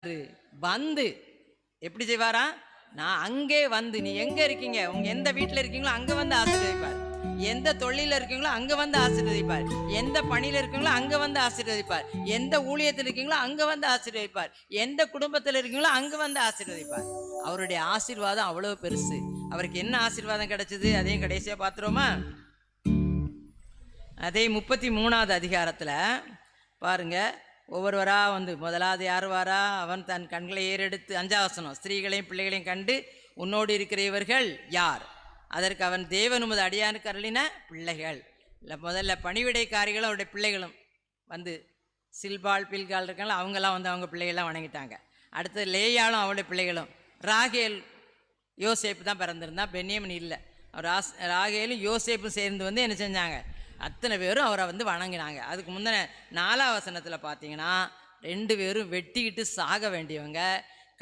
வந்து எப்படி செய்வாரா? நான் அங்கே வந்து, நீ எங்க இருக்கீங்க, உங்க எந்த வீட்டில் இருக்கீங்களோ அங்க வந்து ஆசீர்வதிப்பார். எந்த தொழில இருக்கீங்களோ அங்க வந்து ஆசீர்வதிப்பார். எந்த பணியில இருக்கீங்களோ அங்க வந்து ஆசீர்வதிப்பார். எந்த ஊழியத்தில் இருக்கீங்களோ அங்க வந்து ஆசீர்வதிப்பார். எந்த குடும்பத்தில் இருக்கீங்களோ அங்க வந்து ஆசீர்வதிப்பார். அவருடைய ஆசீர்வாதம் அவ்வளவு பெருசு. அவருக்கு என்ன ஆசீர்வாதம் கிடைச்சது, அதையும் கடைசியா பார்த்துருவோமா? அதே 33வது அதிகாரத்துல பாருங்க. ஒவ்வொருவரா வந்து முதலாவது யார் வாரா? அவன் தன் கண்களை ஏறெடுத்து, 5ஆம் வசனம், ஸ்திரீகளையும் பிள்ளைகளையும் கண்டு உன்னோடு இருக்கிற இவர்கள் யார்? அதற்கு அவன், தேவன் உமது அடியானுக்கு அருளின பிள்ளைகள். இல்லை, முதல்ல பணிவிடைக்காரிகளும் அவருடைய பிள்ளைகளும் வந்து, சில்பால் பில்கால் இருக்காங்களா, அவங்கெல்லாம் வந்து அவங்க பிள்ளைகள்லாம் வணங்கிட்டாங்க. அடுத்தது லேயாலும் அவளுடைய பிள்ளைகளும். ராகேல் யோசேப்பு தான் பிறந்திருந்தான், பென்யமின் இல்லை. ராகேலும் யோசேப்பும் சேர்ந்து வந்து என்ன செஞ்சாங்க? அத்தனை பேரும் அவரை வந்து வணங்கினாங்க. அதுக்கு முந்தின 4ஆம் வசனத்தில் பார்த்தீங்கன்னா, 2 பேரும் வெட்டிக்கிட்டு சாக வேண்டியவங்க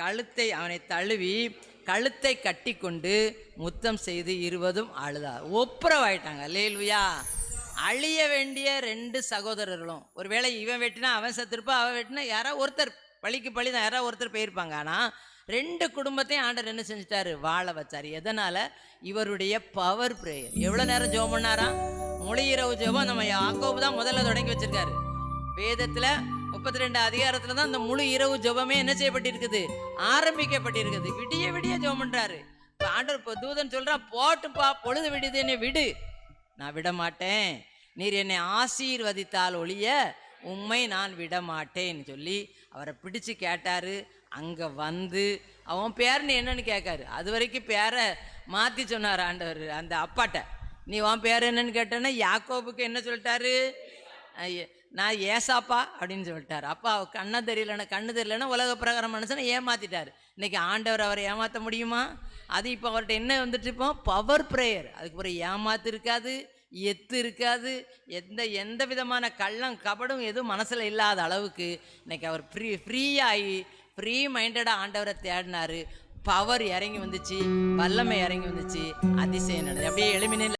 கழுத்தை அவனை தழுவி கழுத்தை கட்டி கொண்டு முத்தம் செய்து 20ம் அழுதார். ஒப்புரவாயிட்டாங்க. அல்லேலூயா. அழிய வேண்டிய 2 சகோதரர்களும், ஒருவேளை இவன் வெட்டினா அவன் செத்துருப்பா, அவன் வெட்டினா யாராவது ஒருத்தர், பழிக்கு பழி தான், யாராவது ஒருத்தர் போயிருப்பாங்க. ஆனால் 2 குடும்பத்தையும் ஆண்டவர் என்ன செஞ்சிட்டாரு? வாழ வச்சார். எதனால்? இவருடைய பவர் பிரேயர். எவ்வளோ நேரம் ஜெபம் பண்ணாரா? முழு இரவு ஜெபம். நம்ம யாக்கோபு தான் முதல்ல தொடங்கி வச்சிருக்காரு. வேதத்தில் 32 அதிகாரத்தில் தான் இந்த முழு இரவு ஜெபமே என்ன செய்யப்பட்டிருக்குது? ஆரம்பிக்கப்பட்டிருக்குது. விடிய விடிய ஜெபம் பண்ணுறாரு. இப்போ ஆண்டவர், இப்போ தூதன் சொல்கிறான், போட்டுப்பா, பொழுது விடுது, என்னை விடு. நான் விட மாட்டேன், நீர் என்னை ஆசீர்வதித்தால் ஒழிய உம்மை நான் விட மாட்டேன்னு சொல்லி அவரை பிடிச்சு கேட்டார். அங்கே வந்து அவன் பேர்னு என்னன்னு கேட்காரு. அது வரைக்கும் பேரை மாற்றி சொன்னார் ஆண்டவர் அந்த அப்பாட்ட. நீ உன் பேர் என்னன்னு கேட்டேன்னா யாக்கோபுக்கு என்ன சொல்லிட்டாரு? நான் ஏசாப்பா அப்படின்னு சொல்லிட்டார். அப்பா கண்ணு தெரியலன்னா உலக பிரகாரம் மனுஷனை ஏமாத்திட்டார். இன்னைக்கு ஆண்டவர் அவரை ஏமாற்ற முடியுமா? அது இப்போ அவர்கிட்ட என்ன வந்துட்டு இருப்போம்? Power prayer. அதுக்கு பிறகு ஏமாத்து இருக்காது, எத்து இருக்காது, எந்த விதமான கள்ளம் கபடும் எதுவும் மனசில் இல்லாத அளவுக்கு இன்னைக்கு அவர் ஃப்ரீ மைண்டடாக ஆண்டவரை தேடினாரு. பவர் இறங்கி வந்துச்சு, வல்லமை இறங்கி வந்துச்சு, அதிசயம் நடந்தது. அப்படியே எளிமையில